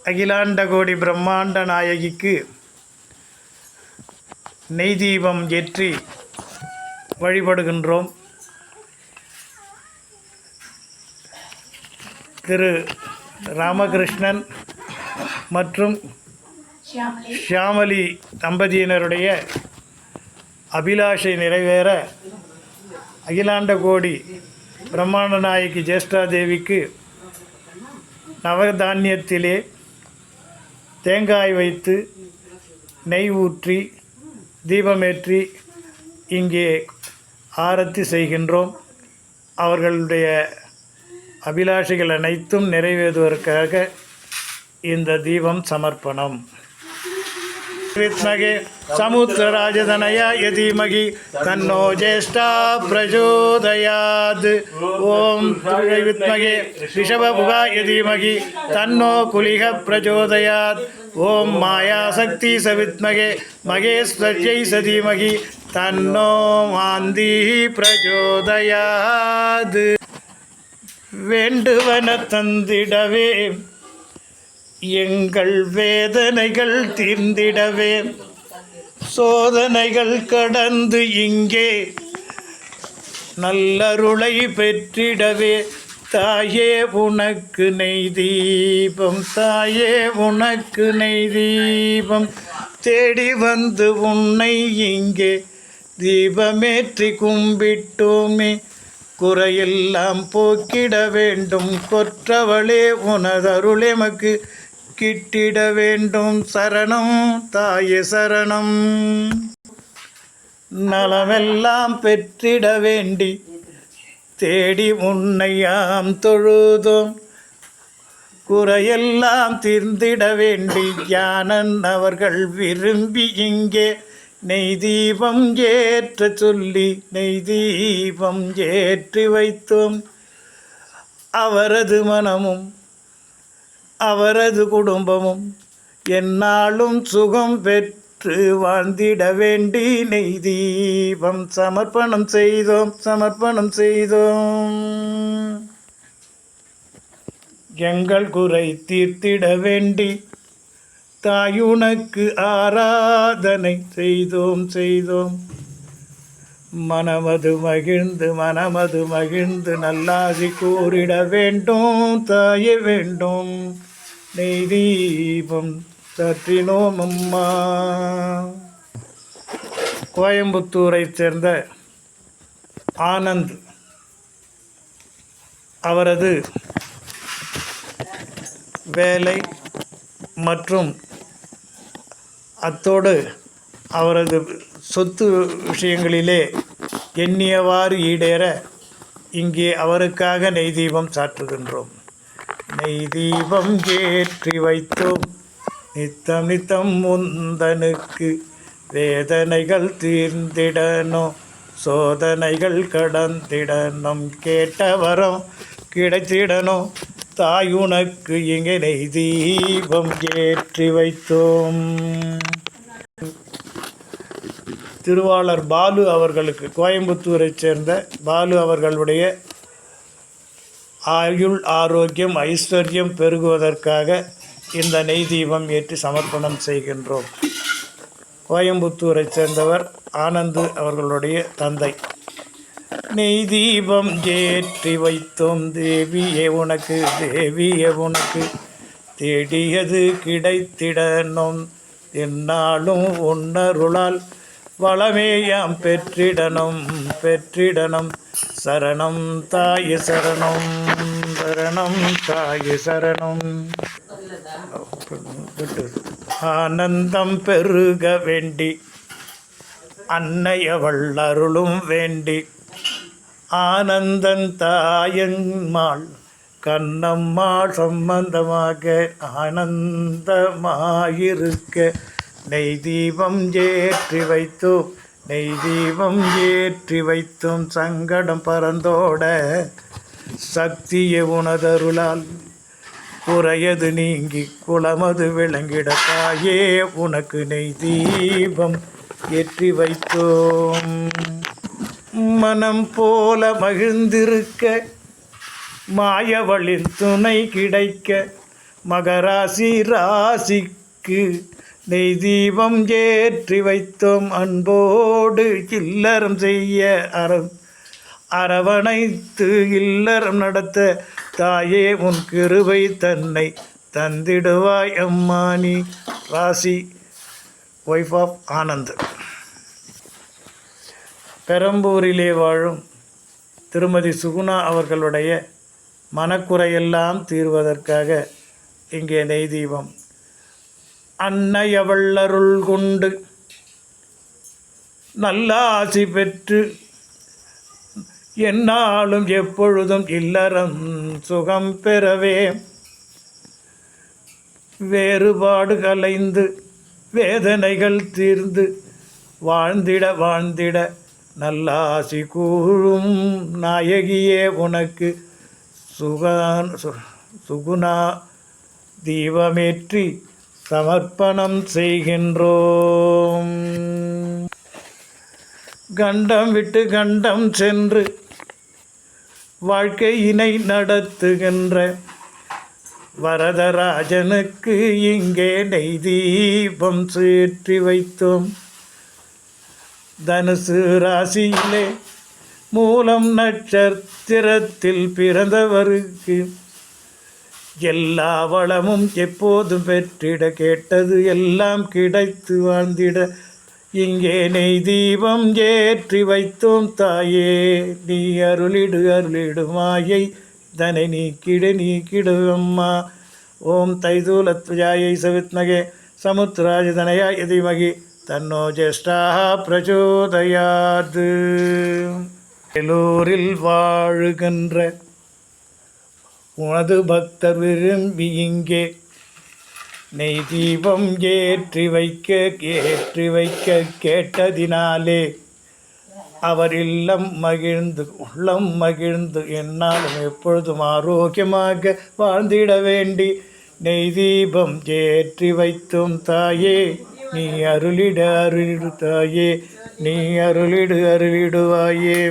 அகிலாண்ட கோடி பிரம்மாண்ட நாயகிக்கு நெய் தீபம் ஏற்றி வழிபடுகின்றோம். திரு ராமகிருஷ்ணன் மற்றும் ஷியாமலி தம்பதியினருடைய அபிலாஷை நிறைவேற அகிலாண்ட கோடி பிரம்மாண்ட நாயகி ஜேஷ்டா தேவிக்கு நவதானியத்திலே தேங்காய் வைத்து நெய் ஊற்றி தீபமேற்றி இங்கே ஆரத்தி செய்கின்றோம். அவர்களுடைய அபிலாஷைகள் அனைத்தும் நிறைவேறுவதற்காக இந்த தீபம் சமர்ப்பணம். வித்மகே சமுத்திரராஜதனயாய தீமகி தன்னோ ஜேஷ்டா பிரச்சோதயாத். ஓம் வித்மகே ரிஷபமுகாய தீமகி தன்னோ குலிக பிரச்சோதயாத். ஓம் மாயாசக்தி சவித்மகே மகேஸ்வர்யை சதீமகி தன்னோ மாந்தி பிரச்சோதயாத். வேண்டுவன தந்திடவே எங்கள் வேதனைகள் தீர்ந்திடவே சோதனைகள் கடந்து இங்கே நல்லருளை பெற்றிடவே தாயே உனக்கு நெய் தீபம், தாயே உனக்கு நெய் தீபம் தேடி வந்து உன்னை இங்கே தீபமேற்றி கும்பிட்டோமே. குறையெல்லாம் போக்கிட வேண்டும் கொற்றவளே உனதருளெமக்கு கிட்டிட வேண்டும். சரணம் தாயே சரணம். நலமெல்லாம் பெற்றிட வேண்டி தேடி உன்னையாம் தொழுதோம். குறையெல்லாம் தீர்ந்திட வேண்டி ஞானன் அவர்கள் விரும்பி இங்கே நெய் தீபம் ஏற்ற சொல்லி நெய் தீபம் ஏற்றி வைத்தோம். அவரது மனமும் அவரது குடும்பமும் எந்நாளும் சுகம் பெற்று வாழ்ந்திட வேண்டி நெய் தீபம் சமர்ப்பணம் செய்தோம் சமர்ப்பணம் செய்தோம். எங்கள் குறை தீர்த்திட வேண்டி தாயுனக்கு ஆராதனை செய்தோம் செய்தோம். மனமது மகிழ்ந்து நல்லாசி கூறிட வேண்டும் தாயே வேண்டும். நெய் தீபம் சற்றினோம் அம்மா. கோயம்புத்தூரைச் சேர்ந்த ஆனந்த் அவரது வேலை மற்றும் அத்தோடு அவரது சொத்து விஷயங்களிலே எண்ணியவாறு ஈடேற இங்கே அவருக்காக நெய் தீபம் சாற்றுகின்றோம். நெய் தீபம் ஏற்றி வைத்தோம் நித்தம் நித்தம் முந்தனுக்கு. வேதனைகள் தீர்ந்திடணும் சோதனைகள் கடந்திடணும். கேட்ட வரம் கிடைத்திடணும் தாயுனக்கு இங்கே நெய் தீபம் ஏற்றி வைத்தோம். திருவாளர் பாலு அவர்களுக்கு கோயம்புத்தூரைச் சேர்ந்த பாலு அவர்களுடைய ஆயுள் ஆரோக்கியம் ஐஸ்வர்யம் பெருகுவதற்காக இந்த நெய் தீபம் ஏற்றி சமர்ப்பணம் செய்கின்றோம். கோயம்புத்தூரைச் சேர்ந்தவர் ஆனந்து அவர்களுடைய தந்தை. நெய் தீபம் ஏற்றி வைத்தோம் தேவியே உனக்கு தேவியே உனக்கு தேடியது கிடைத்திடணும். எந்நாளும் உன்னருளால் வளமேயாம் பெற்றிடணும் பெற்றிடணும். சரணம் தாயே சரணம் சரணம் தாயே சரணம். ஆனந்தம் பெருக வேண்டி அன்னையவள் அருளும் வேண்டி ஆனந்தன் தாயன்மாள் கண்ணம்மாள் சம்பந்தமாக ஆனந்தமாயிருக்க நெய் தீபம் ஏற்றி வைத்தோம் நெய் தீபம் ஏற்றி வைத்தோம். சங்கடம் பறந்தோட சக்தியை உனதருளால் குறையது நீங்கி குளமது விளங்கிட தாயே உனக்கு நெய் தீபம் ஏற்றி வைத்தோம். மனம் போல மகிழ்ந்திருக்க மாயவளின் துணை கிடைக்க மகராசி ராசிக்கு நெய் தீபம் ஏற்றி வைத்தோம். அன்போடு இல்லறம் செய்ய அரவணைத்து இல்லறம் நடத்த தாயே உன் கிருபை தன்னை தந்திடுவாய் அம்மா நீ. ராசி ஒய்ஃப் ஆஃப் ஆனந்த். பெரம்பூரிலே வாழும் திருமதி சுகுணா அவர்களுடைய மனக்குறையெல்லாம் தீர்வதற்காக இங்கே நெய் தீபம். அன்னையவள் அருள் கொண்டு நல்ல ஆசி பெற்று எந்நாளும் எப்பொழுதும் இல்லறம் சுகம் பெறவே வேறுபாடு கலைந்து வேதனைகள் தீர்ந்து வாழ்ந்திட நல்லாசி கூறும் நாயகியே உனக்கு சுகுணா தீபமேற்றி சமர்ப்பணம் செய்கின்றோம். கண்டம் விட்டு கண்டம் சென்று வாழ்க்கையினை நடத்துகின்ற வரதராஜனுக்கு இங்கே நெய் தீபம் சேற்றி வைத்தோம். தனுசு ராசியிலே மூலம் நட்சத்திரத்தில் பிறந்தவருக்கு எல்லா வளமும் எப்போதும் பெற்றிட கேட்டது எல்லாம் கிடைத்து வாழ்ந்திட இங்கே நெய் தீபம் ஏற்றி வைத்தோம். தாயே நீ அருளிடு மாயை தனை நீக்கிடு அம்மா. ஓம் தைதூலத்வஜாயை சவித்மகே சமுத்ராஜதனயாய தீமகி தன்னோ ஜேஷ்டாः பிரச்சோதயாத். வேலூரில் வாழுகின்ற உனது பக்தர் விரும்பி இங்கே நெய் தீபம் ஏற்றி வைக்க கேட்டதினாலே அவர் இல்லம் மகிழ்ந்து உள்ளம் மகிழ்ந்து என்னாலும் எப்பொழுதும் ஆரோக்கியமாக வாழ்ந்திட வேண்டி நெய் தீபம் ஏற்றி வைத்தோம். தாயே நீ அருளிடு தாயே நீ அருளிடுவாயே.